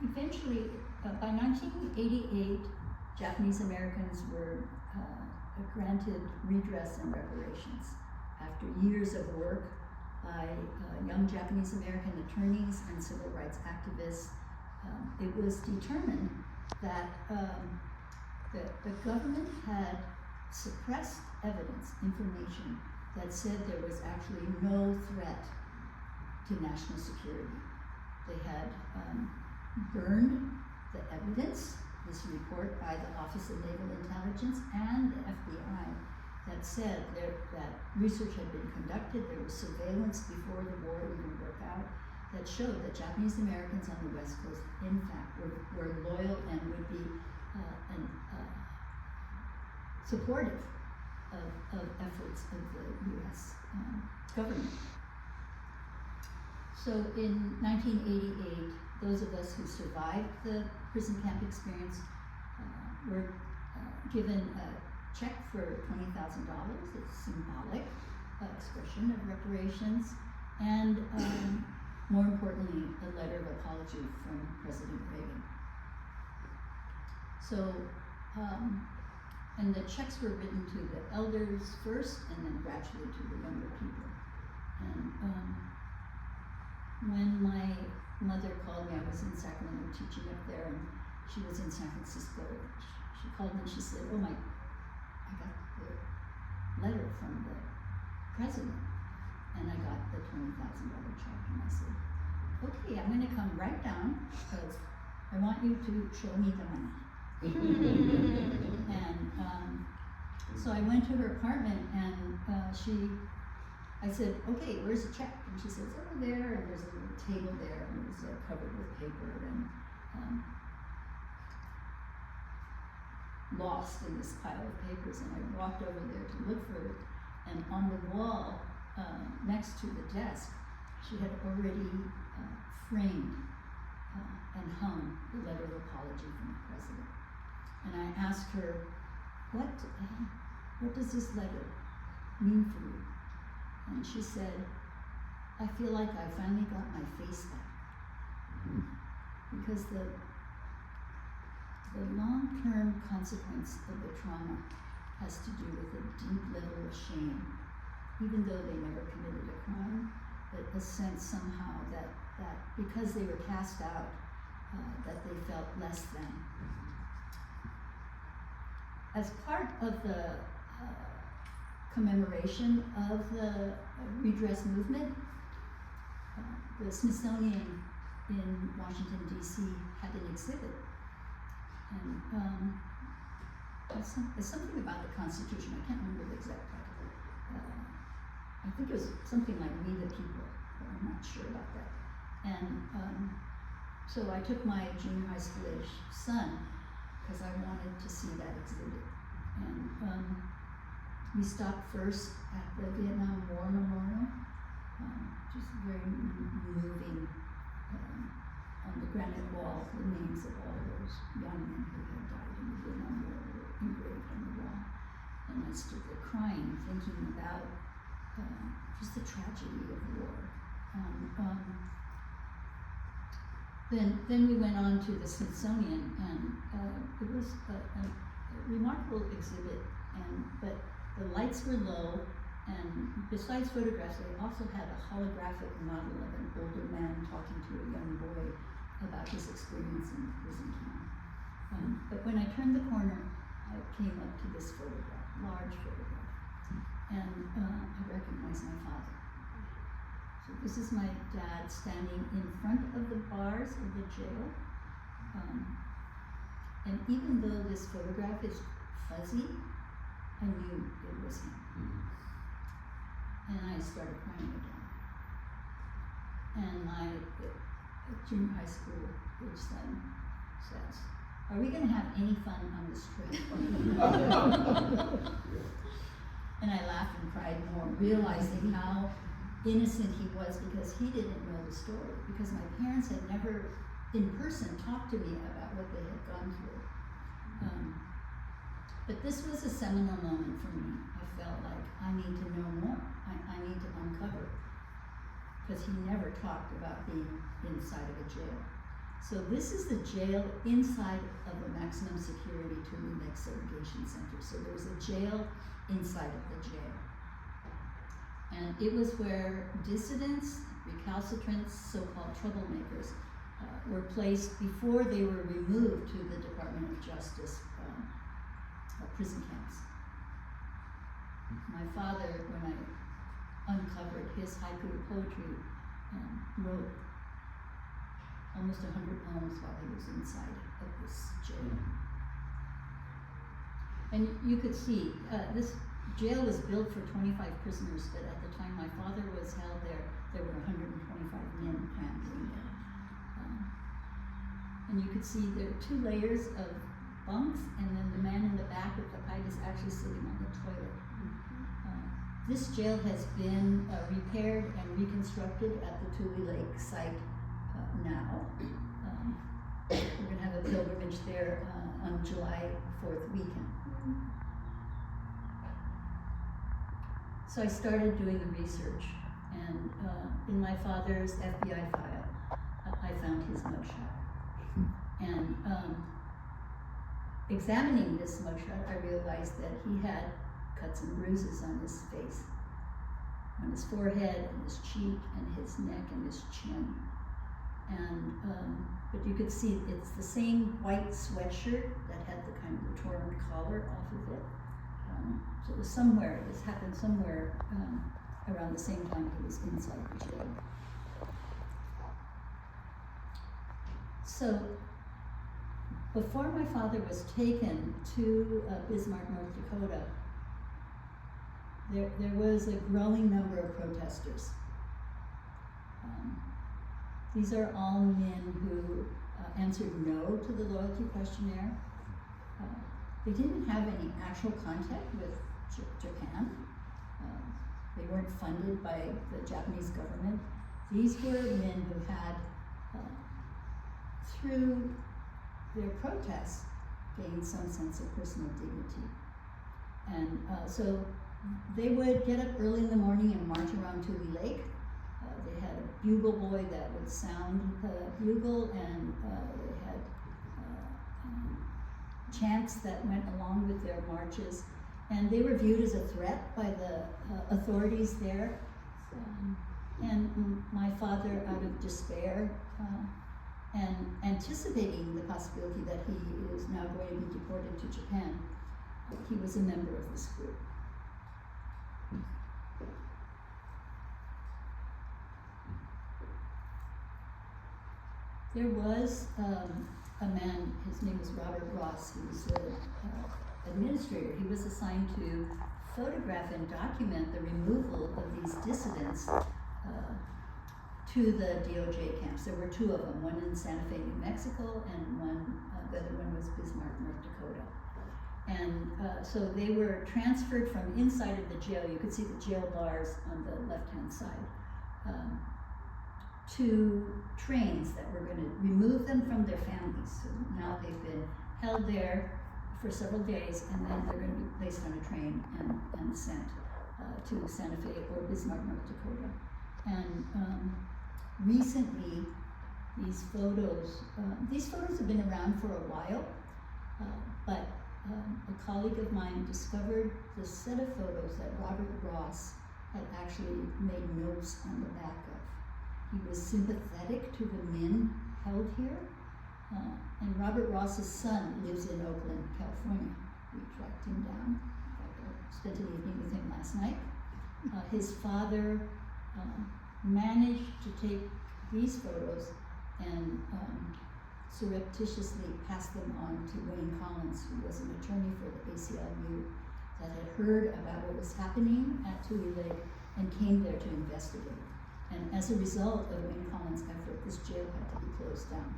Eventually, by 1988, Japanese Americans were granted redress and reparations after years of work by young Japanese American attorneys and civil rights activists. It was determined that the government had suppressed evidence, information, that said there was actually no threat to national security. They had burned the evidence, this report by the Office of Naval Intelligence and the FBI, that said that research had been conducted, there was surveillance before the war even broke out, that showed that Japanese Americans on the West Coast, in fact, were loyal and would be supportive of efforts of the U.S. Government. So in 1988, those of us who survived the prison camp experience were given a check for $20,000, a symbolic expression of reparations, and more importantly, a letter of apology from President Reagan. So, and the checks were written to the elders first, and then gradually to the younger people. And when my mother called me, I was in Sacramento teaching up there, and she was in San Francisco. She called me and she said, "Oh, I got the letter from the president," and I got the $20,000 check, and I said, "Okay, I'm going to come right down because I want you to show me the money." And so I went to her apartment, and I said, "Okay, where's the check?" And she says, "Over there," and there's a little table there, and it was covered with paper, and lost in this pile of papers. And I walked over there to look for it, and on the wall next to the desk, she had already framed and hung the letter of apology from the president. And I asked her, what does this letter mean for you?" And she said, "I feel like I finally got my face back." Because the long-term consequence of the trauma has to do with a deep level of shame, even though they never committed a crime, but a sense somehow that because they were cast out, that they felt less than. As part of the commemoration of the redress movement, the Smithsonian in Washington, D.C. had an exhibit. And it's something about the Constitution. I can't remember the exact title. I think it was something like "We the People," but I'm not sure about that. And so I took my junior high school age son because I wanted to see that exhibit. And we stopped first at the Vietnam War Memorial, just very moving, on the granite wall, the names of all those young men who had died in the Vietnam War were engraved on the wall. And I stood there crying, thinking about just the tragedy of war. Then we went on to the Smithsonian, and it was a remarkable exhibit, but the lights were low, and besides photographs, they also had a holographic model of an older man talking to a young boy about his experience in the prison camp. But when I turned the corner, I came up to this photograph, large photograph, and I recognized my father. So this is my dad standing in front of the bars of the jail. And even though this photograph is fuzzy, I knew it was him. And I started crying again. And my junior high school age son says, "Are we going to have any fun on this trip?" And I laughed and cried more, realizing how innocent he was, because he didn't know the story, because my parents had never in person talked to me about what they had gone through. But this was a seminal moment for me. I felt like I need to know more. I need to uncover. because he never talked about being inside of a jail. So this is the jail inside of the maximum security Tule Lake Segregation Center. So there was a jail inside of the jail. And it was where dissidents, recalcitrants, so-called troublemakers were placed before they were removed to the Department of Justice prison camps. My father, when I uncovered his haiku poetry, wrote almost 100 poems while he was inside of this jail. And you could see, this jail was built for 25 prisoners, but at the time my father was held there were 125 men crammed in there. And you could see there are 2 layers of bunks, and then the man in the back with the pipe is actually sitting on the toilet. This jail has been repaired and reconstructed at the Tule Lake site now. We're going to have a pilgrimage there on July 4th weekend. So I started doing the research, and in my father's FBI file, I found his mugshot. And examining this mugshot, I realized that he had cuts and bruises on his face, on his forehead, and his cheek, and his neck, and his chin. And but you could see it's the same white sweatshirt that had the kind of the torn collar off of it. So it was somewhere, this happened somewhere around the same time he was inside the jail. So before my father was taken to Bismarck, North Dakota, there was a growing number of protesters. These are all men who answered no to the loyalty questionnaire. They didn't have any actual contact with Japan. They weren't funded by the Japanese government. These were men who had, through their protests, gained some sense of personal dignity. And so they would get up early in the morning and march around Tule Lake. They had a bugle boy that would sound the bugle, and they had chants that went along with their marches. And they were viewed as a threat by the authorities there. And my father, out of despair, and anticipating the possibility that he is now going to be deported to Japan, he was a member of this group. There was a man, his name was Robert Ross, who was an administrator. He was assigned to photograph and document the removal of these dissidents to the DOJ camps. There were 2 of them, one in Santa Fe, New Mexico, and the other one was Bismarck, North Dakota. And so they were transferred from inside of the jail. You could see the jail bars on the left-hand side, to trains that were going to remove them from their families. So now they've been held there for several days, and then they're going to be placed on a train and sent to Santa Fe or Bismarck, North Dakota. And recently, these photos have been around for a while, but a colleague of mine discovered the set of photos that Robert Ross had actually made notes on the back of. He was sympathetic to the men held here, and Robert Ross's son lives in Oakland, California. We tracked him down. I spent an evening with him last night. His father managed to take these photos and surreptitiously pass them on to Wayne Collins, who was an attorney for the ACLU that had heard about what was happening at Tule Lake and came there to investigate. And as a result of Wayne Collins' effort, this jail had to be closed down.